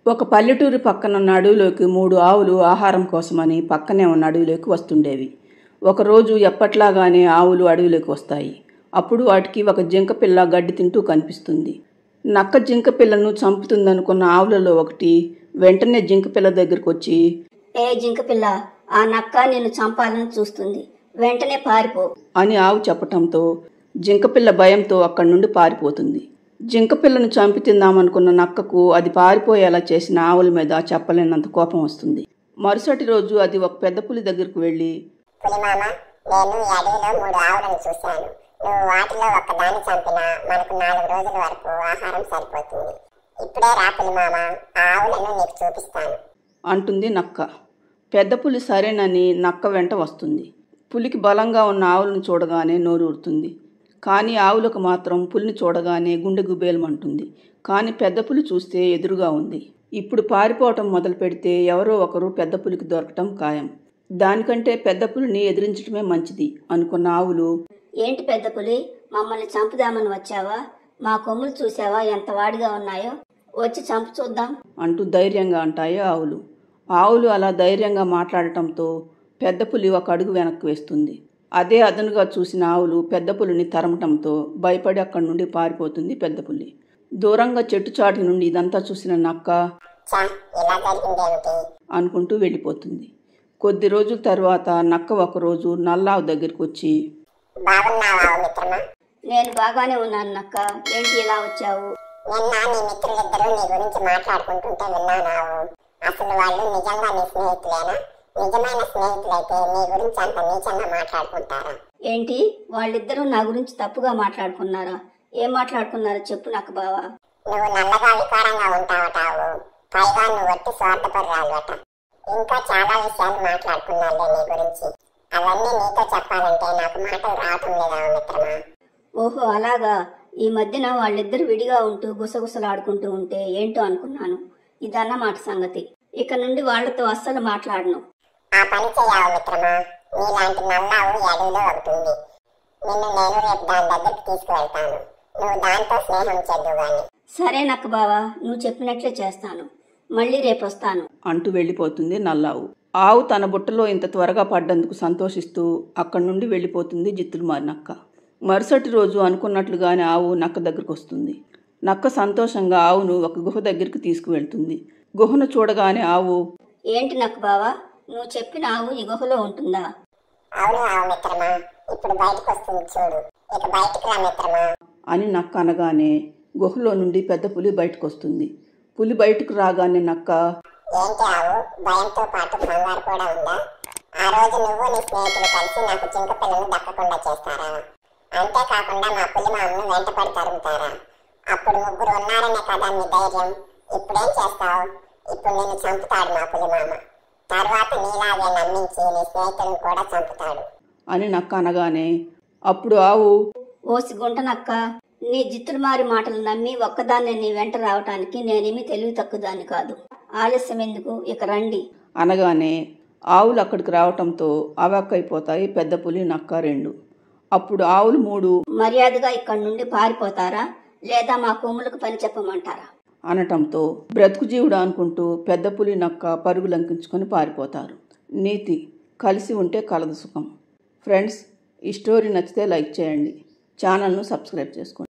ఒక పల్లెటూరు పక్కనున్న అడవిలోకి 3 ఆవులు ఆహారం కోసమని పక్కనే ఉన్న అడవిలోకి వస్తుండేవి. ఒకరోజు ఎప్పట్లాగానే ఆవులు అడవిలోకి వస్తాయి. అప్పుడు వాటికి ఒక జింకపిల్ల గడ్డి తింటూ కనిపిస్తుంది. నక్క జింకపిల్లను చంపుతుందనుకున్న ఆవులలో ఒకటి వెంటనే జింకపిల్ల దగ్గరకు వచ్చి, ఏ జింకపిల్ల, ఆ నక్క నిన్ను చంపాలని చూస్తుంది, వెంటనే పారిపో అని ఆవు చెప్పటంతో జింకపిల్ల భయంతో అక్కడి నుండి పారిపోతుంది. జింకపిల్లను చంపి తిందామనుకున్న నక్కకు అది పారిపోయేలా చేసిన ఆవుల మీద చెప్పలేనంత కోపం వస్తుంది. మరుసటి రోజు అది ఒక పెద్ద పులి దగ్గరకు వెళ్ళి, పులిమామ, నేను ఈ అడవిలో 3 ఆవులను చూశాను. నువ్వు వాటిలో ఒక్కదాన్ని చంపినా మనకు 4 రోజుల వరకు ఆహారం సరిపోతుంది. ఇప్పుడే రా పులిమామ, ఆ ఆవులను నీకు చూపిస్తాను అంటుంది నక్క. పెద్ద పులి సరేనని నక్క వెంట వస్తుంది. పులికి బలంగా ఉన్న ఆవులను చూడగానే నోరూరుతుంది. కానీ ఆవులకు మాత్రం పులిని చూడగానే గుండె గుబేలమంటుంది. కానీ పెద్ద పులి చూస్తే ఎదురుగా ఉంది. ఇప్పుడు పారిపోవటం మొదలు పెడితే ఎవరో ఒకరు పెద్ద పులికి దొరకటం ఖాయం. దానికంటే పెద్ద పులిని ఎదిరించడమే మంచిది అనుకున్న ఆవులు, ఏంటి పెద్ద పులి, మమ్మల్ని చంపుదామని వచ్చావా? మా కొమ్ములు చూసావా ఎంత వాడిగా ఉన్నాయో? వచ్చి చంపు చూద్దాం అంటూ ధైర్యంగా అంటాయి ఆవులు. ఆవులు అలా ధైర్యంగా మాట్లాడటంతో పెద్ద పులి ఒక అడుగు వెనక్కి వేస్తుంది. అదే అదనుగా చూసిన ఆవులు పెద్ద పులిని తరమటంతో భయపడి అక్కడి నుండి పారిపోతుంది పెద్ద పులి. దూరంగా చెట్టు చాటు నుండి ఇదంతా చూసిన నక్క అనుకుంటూ వెళ్ళిపోతుంది. కొద్ది రోజుల తర్వాత నక్క ఒకరోజు నల్లావు దగ్గరికి వచ్చి, నేను బాగానే ఉన్నాను నక్క, ఏంటి ఇలా వచ్చావు? నిన్న నీ మిత్రులిద్దరూ నీ గురించి మాట్లాడుకుంటుంటే విన్నాను. అసలు వాళ్ళు నిజంగా నీ స్నేహితులేనా? నిజమైన స్నేహితులైతే నీ గురించి అంత నీచంగా మాట్లాడుకుంటారా? ఏంటి, వాళ్ళిద్దరూ నా గురించి తప్పుగా మాట్లాడుకున్నారా? ఏం మాట్లాడుకున్నారో చెప్పు నాకు బావా. నువ్వు నల్లగా వికారంగా ఉంటావటావు, పైగా నువ్వు వట్టి స్వార్థపరురాలువట. ఇంకా చాలా విషయాలు మాట్లాడుకున్నాలే నీ గురించి. అవన్నీ నీతో చెప్పాలంటే నాకు మాటలు రావటం లేదా మిత్రమా? ఓహో అలాగా. ఈ మధ్యన వాళ్ళిద్దరు విడిగా ఉంటూ గుసగుసలాడుకుంటూ ఉంటే ఏంటో అనుకున్నాను. ఇదన్నమాట సంగతి. ఇక నుండి వాళ్లతో అస్సలు మాట్లాడను. ఆ పని చెయ్యావు మిత్రమా. నీలాంటి నల్లావు ఈ అడవిలో ఒకటి ఉంది. నిన్ను నేను రేపు దాని దగ్గరికి తీసుకువెళ్తాను. నువ్వు దాంతో స్నేహం చెద్దు గాని. సరే నక్క బావా, నువ్వు చెప్పినట్లే చేస్తాను. మళ్ళీ రేపు వస్తాను అంటూ వెళ్ళిపోతుంది నల్లావు. ఆవు తన బుట్టలో ఇంత త్వరగా పడ్డందుకు సంతోషిస్తూ అక్కడి నుండి వెళ్ళిపోతుంది జిత్తులమారి నక్క. మరుసటి రోజు అనుకున్నట్లుగానే ఆవు నక్క దగ్గరకు వస్తుంది. నక్క సంతోషంగా ఆవును ఒక గుహ దగ్గరికి తీసుకువెళ్తుంది. గుహను చూడగానే ఆవు, ఏంటి నక్క బావా, నువ్వు చెప్పిన ఆవు ఈ గుహలో ఉంటుందా? అవును ఆవు మిత్రమా, ఇప్పుడు బయటకు వస్తుంది చూడు, ఇక బయటకు రా మిత్రమా అని నక్క అనగానే గుహలో నుండి పెద్ద పులి బయటకు వస్తుంది. పులి బయటకు రాగానే నక్క, ఏంటి ఆవు, భయంతో పాటు కంగారు కూడా ఉందా? ఆ రోజు నువ్వు నీ స్నేహితులు కలిసి నాకు జింక పిల్లను దక్కకుండా చేస్తారా? అంతేకాకుండా మా పులిమామను వెంటపడి తరుగుతారా? అప్పుడు 3 ఉన్నారనే కదా నీ ధైర్యం. ఇప్పుడేం చేస్తావు? ఇప్పుడు నిన్ను చంపుతాడు మా పులిమామ. తర్వాత నీలాగే నమ్మించి నీ స్నేహితులను కూడా చంపుతాడు అని నక్క అనగానే అప్పుడు ఆవు, ఓసి గుంట నక్క, నీ జిత్తులమారి మాటలు నమ్మి ఒక్కదాన్ని నీ వెంట రావటానికి నేనేమి తెలివి తక్కువదాన్ని కాదు. ఆలస్యం ఎందుకు, ఇక రండి అనగానే ఆవులు అక్కడికి రావటంతో అవాక్కైపోతాయి పెద్ద పులి నక్క 2. అప్పుడు ఆవులు 3 మర్యాదగా ఇక్కడి నుండి పారిపోతారా, లేదా మా కొమ్ములకు పని చెప్పమంటారా అనటంతో బ్రతుకు జీవుడు అనుకుంటూ పెద్ద పులి నక్క పరుగు లంకించుకొని పారిపోతారు. నీతి: కలిసి ఉంటే కలదు సుఖం. ఫ్రెండ్స్, ఈ స్టోరీ నచ్చితే లైక్ చేయండి, ఛానల్ను సబ్స్క్రైబ్ చేసుకోండి.